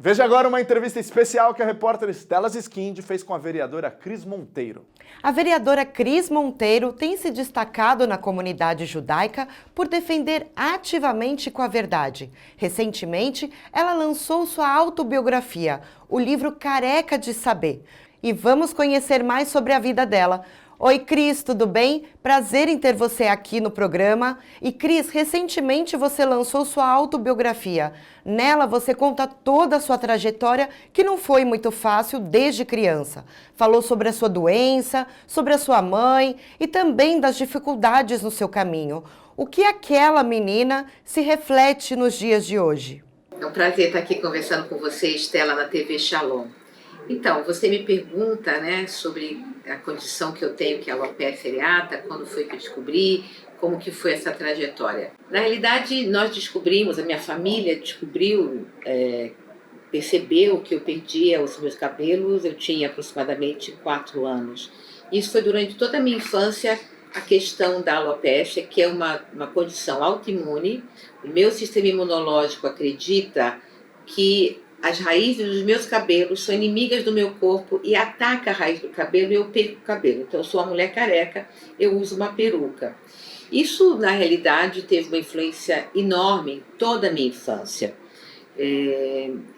Veja agora uma entrevista especial que a repórter Estela Ziskind fez com a vereadora Cris Monteiro. A vereadora Cris Monteiro tem se destacado na comunidade judaica por defender ativamente com a verdade. Recentemente, ela lançou sua autobiografia, o livro Careca de Saber. E vamos conhecer mais sobre a vida dela. Oi, Cris, tudo bem? Prazer em ter você aqui no programa. E, Cris, recentemente você lançou sua autobiografia. Nela você conta toda a sua trajetória, que não foi muito fácil desde criança. Falou sobre a sua doença, sobre a sua mãe e também das dificuldades no seu caminho. O que aquela menina se reflete nos dias de hoje? É um prazer estar aqui conversando com você, Estela, na TV Shalom. Então, você me pergunta, né, sobre a condição que eu tenho, que é a alopecia areata, quando foi que eu descobri, como que foi essa trajetória. Na realidade, nós descobrimos, a minha família descobriu, percebeu que eu perdia os meus cabelos, eu tinha aproximadamente 4 anos. Isso foi durante toda a minha infância, a questão da alopecia, que é uma condição autoimune. O meu sistema imunológico acredita que as raízes dos meus cabelos são inimigas do meu corpo e ataca a raiz do cabelo e eu perco o cabelo. Então, eu sou uma mulher careca, eu uso uma peruca. Isso, na realidade, teve uma influência enorme em toda a minha infância.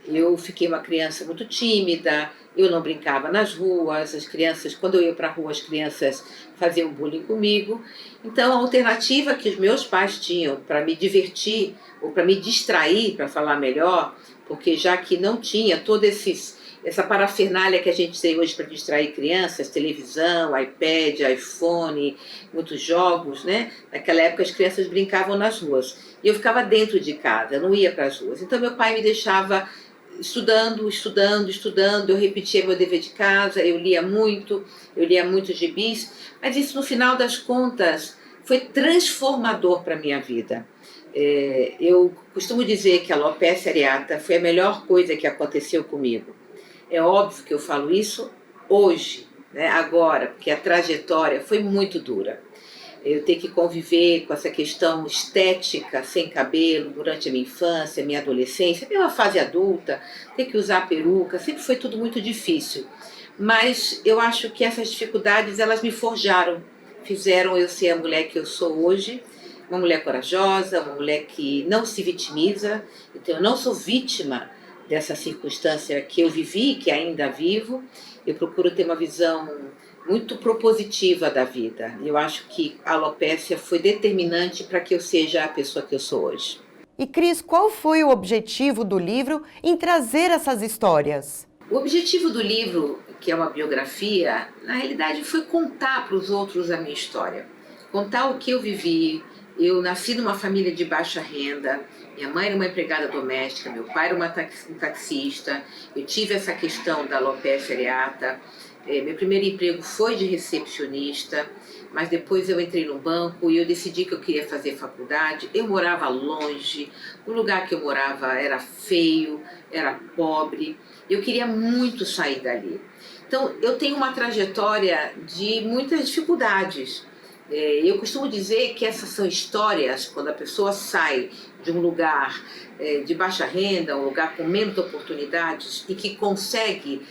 Eu fiquei uma criança muito tímida, eu não brincava nas ruas, as crianças, quando eu ia para a rua, as crianças faziam bullying comigo. Então, a alternativa que os meus pais tinham para me divertir, ou para me distrair, para falar melhor, porque já que não tinha toda essa parafernália que a gente tem hoje para distrair crianças, televisão, iPad, iPhone, muitos jogos, né? Naquela época as crianças brincavam nas ruas. E eu ficava dentro de casa, eu não ia para as ruas. Então meu pai me deixava estudando, eu repetia meu dever de casa, eu lia muito gibis, mas isso no final das contas foi transformador para a minha vida. Eu costumo dizer que a alopecia areata foi a melhor coisa que aconteceu comigo. É óbvio que eu falo isso hoje, né, agora, porque a trajetória foi muito dura. Eu ter que conviver com essa questão estética, sem cabelo, durante a minha infância, minha adolescência, minha fase adulta, ter que usar peruca, sempre foi tudo muito difícil. Mas eu acho que essas dificuldades, elas me forjaram, fizeram eu ser a mulher que eu sou hoje, uma mulher corajosa, uma mulher que não se vitimiza. Então eu não sou vítima dessa circunstância que eu vivi, que ainda vivo. Eu procuro ter uma visão muito propositiva da vida. Eu acho que a alopecia foi determinante para que eu seja a pessoa que eu sou hoje. E Cris, qual foi o objetivo do livro em trazer essas histórias? O objetivo do livro, que é uma biografia, na realidade foi contar para os outros a minha história. Contar o que eu vivi. Eu nasci numa família de baixa renda, minha mãe era uma empregada doméstica, meu pai era um taxista, eu tive essa questão da alopecia areata. Meu primeiro emprego foi de recepcionista, mas depois eu entrei no banco e eu decidi que eu queria fazer faculdade. Eu morava longe, o lugar que eu morava era feio, era pobre, eu queria muito sair dali. Então eu tenho uma trajetória de muitas dificuldades. Eu costumo dizer que essas são histórias, quando a pessoa sai de um lugar de baixa renda, um lugar com menos oportunidades e que consegue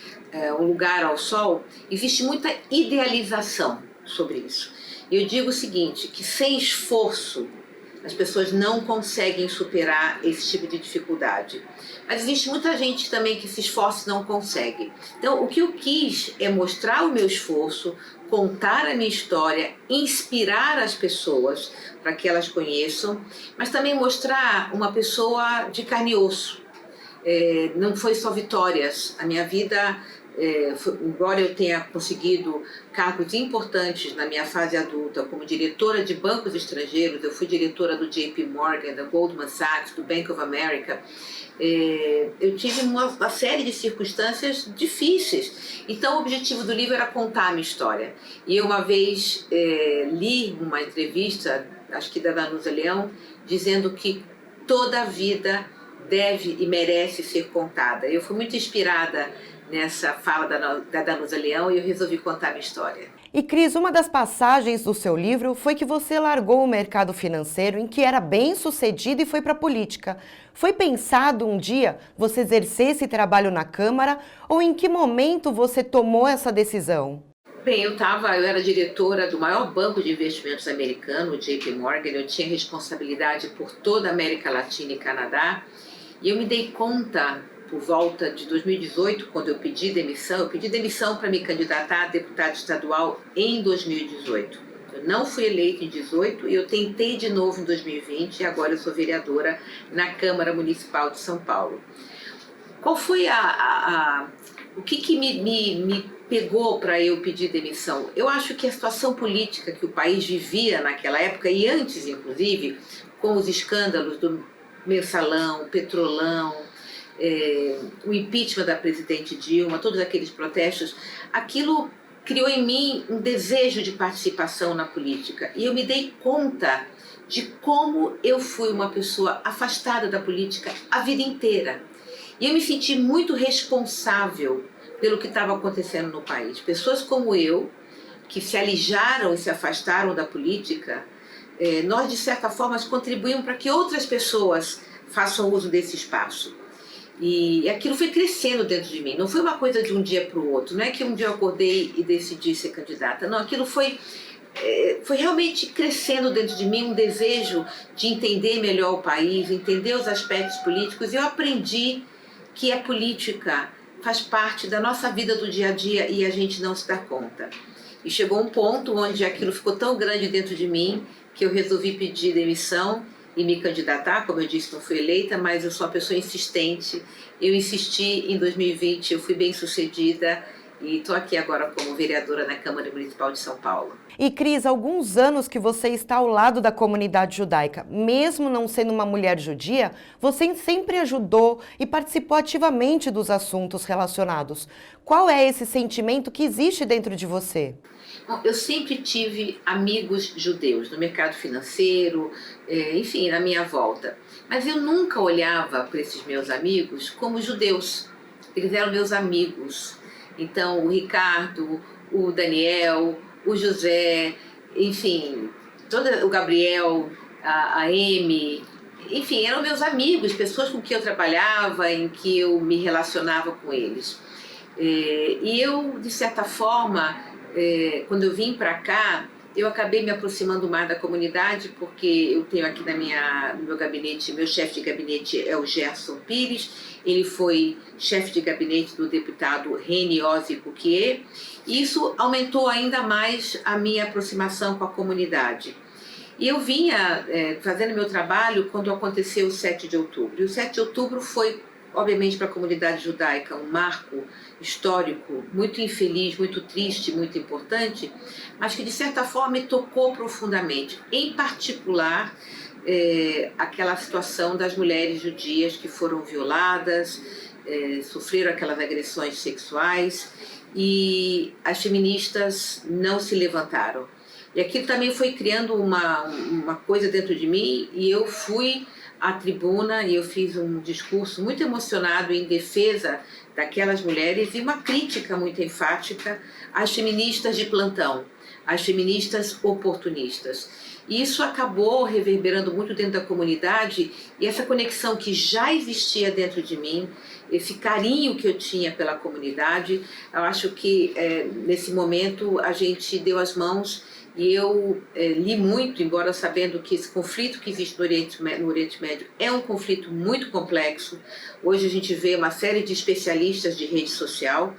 um lugar ao sol, existe muita idealização sobre isso. Eu digo o seguinte, que sem esforço as pessoas não conseguem superar esse tipo de dificuldade. Mas existe muita gente também que se esforça e não consegue. Então, o que eu quis é mostrar o meu esforço, contar a minha história, inspirar as pessoas para que elas conheçam, mas também mostrar uma pessoa de carne e osso. Não foi só vitórias. A minha vida, embora eu tenha conseguido cargos importantes na minha fase adulta, como diretora de bancos estrangeiros, eu fui diretora do JP Morgan, da Goldman Sachs, do Bank of America, eu tive uma série de circunstâncias difíceis. Então o objetivo do livro era contar a minha história. E eu uma vez li uma entrevista, acho que da Danusa Leão, dizendo que toda a vida deve e merece ser contada. Eu fui muito inspirada nessa fala da Danusa Leão e eu resolvi contar a minha história. E Cris, uma das passagens do seu livro foi que você largou o mercado financeiro em que era bem sucedido e foi para a política. Foi pensado um dia você exercer esse trabalho na Câmara ou em que momento você tomou essa decisão? Bem, eu era diretora do maior banco de investimentos americano, o JP Morgan. Eu tinha responsabilidade por toda a América Latina e Canadá. E eu me dei conta, por volta de 2018, quando eu pedi demissão para me candidatar a deputada estadual em 2018. Eu não fui eleita em 2018 e eu tentei de novo em 2020 e agora eu sou vereadora na Câmara Municipal de São Paulo. Qual foi o que me pegou para eu pedir demissão? Eu acho que a situação política que o país vivia naquela época, e antes inclusive, com os escândalos do Mensalão, Petrolão, o impeachment da presidente Dilma, todos aqueles protestos, aquilo criou em mim um desejo de participação na política. E eu me dei conta de como eu fui uma pessoa afastada da política a vida inteira. E eu me senti muito responsável pelo que estava acontecendo no país. Pessoas como eu, que se alijaram e se afastaram da política, nós, de certa forma, contribuímos para que outras pessoas façam uso desse espaço. E aquilo foi crescendo dentro de mim. Não foi uma coisa de um dia para o outro. Não é que um dia eu acordei e decidi ser candidata. Não, aquilo foi realmente crescendo dentro de mim um desejo de entender melhor o país, entender os aspectos políticos. E eu aprendi que a política faz parte da nossa vida do dia a dia e a gente não se dá conta. E chegou um ponto onde aquilo ficou tão grande dentro de mim que eu resolvi pedir demissão e me candidatar. Como eu disse, não fui eleita, mas eu sou uma pessoa insistente. Eu insisti em 2020, eu fui bem sucedida e estou aqui agora como vereadora na Câmara Municipal de São Paulo. E Cris, há alguns anos que você está ao lado da comunidade judaica. Mesmo não sendo uma mulher judia, você sempre ajudou e participou ativamente dos assuntos relacionados. Qual é esse sentimento que existe dentro de você? Bom, eu sempre tive amigos judeus no mercado financeiro, enfim, na minha volta. Mas eu nunca olhava para esses meus amigos como judeus. Eles eram meus amigos. Então, o Ricardo, o Daniel, o José, enfim, o Gabriel, a Amy, enfim, eram meus amigos, pessoas com quem eu trabalhava, em que eu me relacionava com eles. E eu, de certa forma, quando eu vim para cá, eu acabei me aproximando mais da comunidade, porque eu tenho aqui no meu gabinete, meu chefe de gabinete é o Gerson Pires. Ele foi chefe de gabinete do deputado Reni Ozzy Puquier, e isso aumentou ainda mais a minha aproximação com a comunidade. E eu vinha fazendo meu trabalho quando aconteceu o 7 de outubro. E o 7 de outubro foi, obviamente, para a comunidade judaica um marco histórico muito infeliz, muito triste, muito importante, mas que de certa forma me tocou profundamente, em particular aquela situação das mulheres judias que foram violadas, sofreram aquelas agressões sexuais e as feministas não se levantaram. E aquilo também foi criando uma coisa dentro de mim e eu fui à tribuna e eu fiz um discurso muito emocionado em defesa daquelas mulheres e uma crítica muito enfática às feministas de plantão, às feministas oportunistas. E isso acabou reverberando muito dentro da comunidade e essa conexão que já existia dentro de mim, esse carinho que eu tinha pela comunidade, eu acho que nesse momento a gente deu as mãos e eu li muito, embora sabendo que esse conflito que existe no Oriente Médio é um conflito muito complexo. Hoje a gente vê uma série de especialistas de rede social,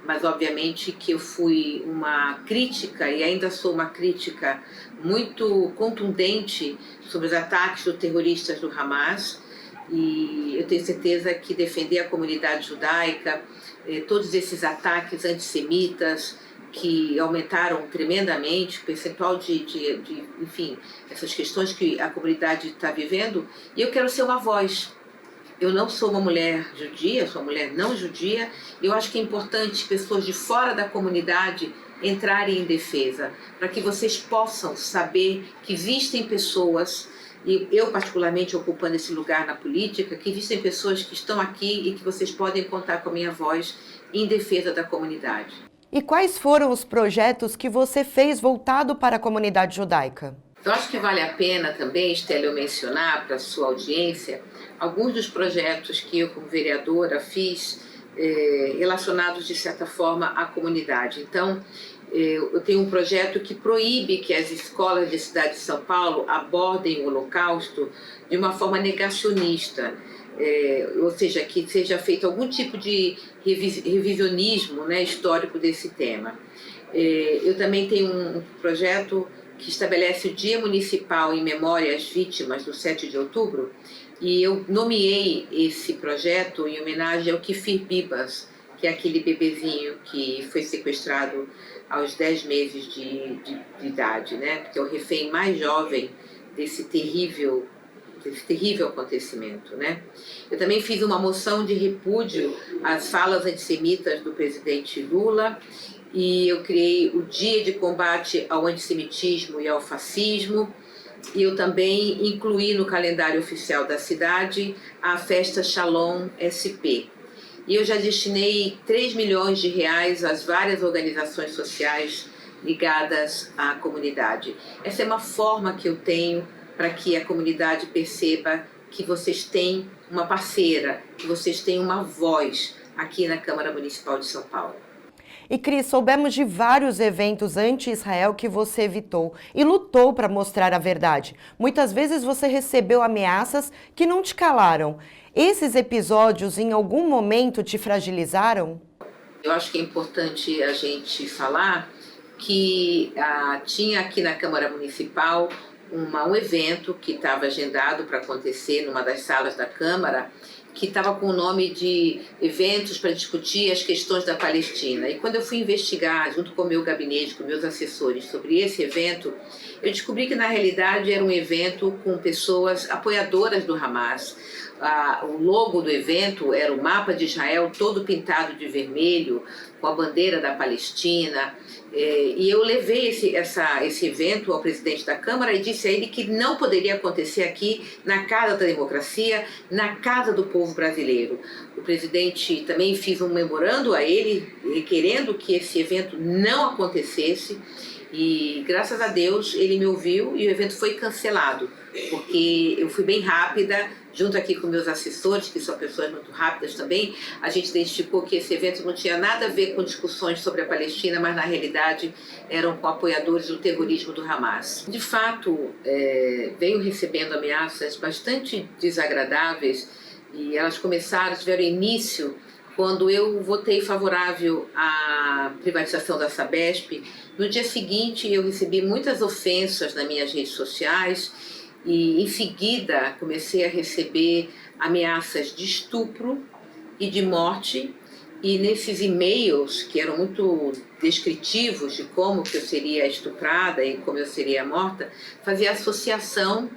mas obviamente que eu fui uma crítica e ainda sou uma crítica muito contundente sobre os ataques dos terroristas do Hamas, e eu tenho certeza que defender a comunidade judaica, todos esses ataques antissemitas que aumentaram tremendamente o percentual enfim, essas questões que a comunidade está vivendo, e eu quero ser uma voz. Eu não sou uma mulher judia, sou uma mulher não judia. Eu acho que é importante pessoas de fora da comunidade entrarem em defesa, para que vocês possam saber que existem pessoas, e eu particularmente ocupando esse lugar na política, que existem pessoas que estão aqui e que vocês podem contar com a minha voz em defesa da comunidade. E quais foram os projetos que você fez voltado para a comunidade judaica? Eu acho que vale a pena também, Estela, eu mencionar para a sua audiência alguns dos projetos que eu, como vereadora, fiz relacionados, de certa forma, à comunidade. Então, eu tenho um projeto que proíbe que as escolas da cidade de São Paulo abordem o Holocausto de uma forma negacionista, ou seja, que seja feito algum tipo de revisionismo, né, histórico desse tema. Eu também tenho um projeto que estabelece o Dia Municipal em memória às vítimas do 7 de outubro, e eu nomeei esse projeto em homenagem ao Kfir Bibas, que é aquele bebezinho que foi sequestrado aos 10 meses de idade, né? Que é o refém mais jovem desse terrível acontecimento, né? Eu também fiz uma moção de repúdio às falas antissemitas do presidente Lula, e eu criei o Dia de Combate ao Antissemitismo e ao Fascismo, e eu também incluí no calendário oficial da cidade a festa Shalom SP. E eu já destinei 3 milhões de reais às várias organizações sociais ligadas à comunidade. Essa é uma forma que eu tenho para que a comunidade perceba que vocês têm uma parceira, que vocês têm uma voz aqui na Câmara Municipal de São Paulo. E Cris, soubemos de vários eventos anti-Israel que você evitou e lutou para mostrar a verdade. Muitas vezes você recebeu ameaças que não te calaram. Esses episódios em algum momento te fragilizaram? Eu acho que é importante a gente falar que tinha aqui na Câmara Municipal um evento que estava agendado para acontecer numa das salas da Câmara, que estava com o nome de Eventos para Discutir as Questões da Palestina. E quando eu fui investigar, junto com o meu gabinete, com meus assessores, sobre esse evento, eu descobri que, na realidade, era um evento com pessoas apoiadoras do Hamas. O logo do evento era o mapa de Israel todo pintado de vermelho, com a bandeira da Palestina. E eu levei esse evento ao presidente da Câmara e disse a ele que não poderia acontecer aqui na Casa da Democracia, na Casa do Povo Brasileiro. O presidente também fez um memorando a ele, requerendo que esse evento não acontecesse, e graças a Deus ele me ouviu e o evento foi cancelado, porque eu fui bem rápida, junto aqui com meus assessores, que são pessoas muito rápidas também. A gente identificou que esse evento não tinha nada a ver com discussões sobre a Palestina, mas na realidade eram com apoiadores do terrorismo do Hamas. De fato, venho recebendo ameaças bastante desagradáveis, e elas tiveram início quando eu votei favorável à privatização da Sabesp. No dia seguinte eu recebi muitas ofensas nas minhas redes sociais, e em seguida comecei a receber ameaças de estupro e de morte, e nesses e-mails, que eram muito descritivos de como que eu seria estuprada e como eu seria morta, fazia associação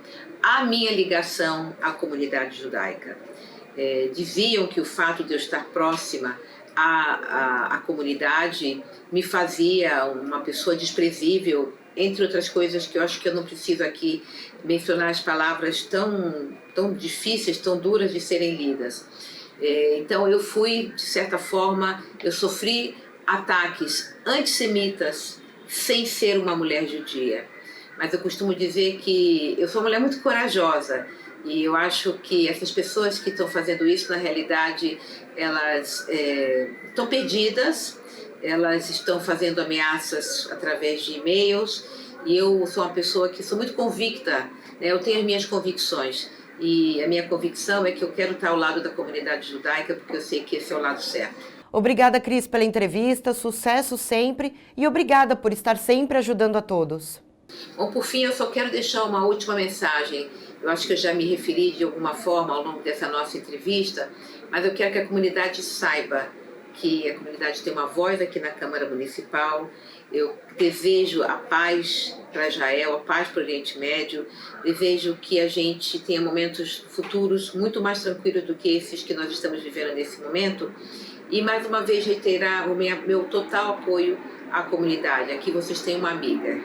à minha ligação à comunidade judaica. Diziam que o fato de eu estar próxima à comunidade me fazia uma pessoa desprezível, entre outras coisas que eu acho que eu não preciso aqui mencionar as palavras tão difíceis, tão duras de serem lidas. Então eu fui, de certa forma, eu sofri ataques antissemitas sem ser uma mulher judia. Mas eu costumo dizer que eu sou uma mulher muito corajosa, e eu acho que essas pessoas que estão fazendo isso, na realidade, elas estão perdidas. Elas estão fazendo ameaças através de e-mails, e eu sou uma pessoa que sou muito convicta, né? Eu tenho as minhas convicções, e a minha convicção é que eu quero estar ao lado da comunidade judaica, porque eu sei que esse é o lado certo. Obrigada, Cris, pela entrevista, sucesso sempre, e obrigada por estar sempre ajudando a todos. Bom, por fim, eu só quero deixar uma última mensagem. Eu acho que eu já me referi de alguma forma ao longo dessa nossa entrevista, mas eu quero que a comunidade saiba que a comunidade tem uma voz aqui na Câmara Municipal. Eu desejo a paz para Israel, a paz para o Oriente Médio. Desejo que a gente tenha momentos futuros muito mais tranquilos do que esses que nós estamos vivendo nesse momento. E, mais uma vez, reiterar o meu total apoio à comunidade. Aqui vocês têm uma amiga.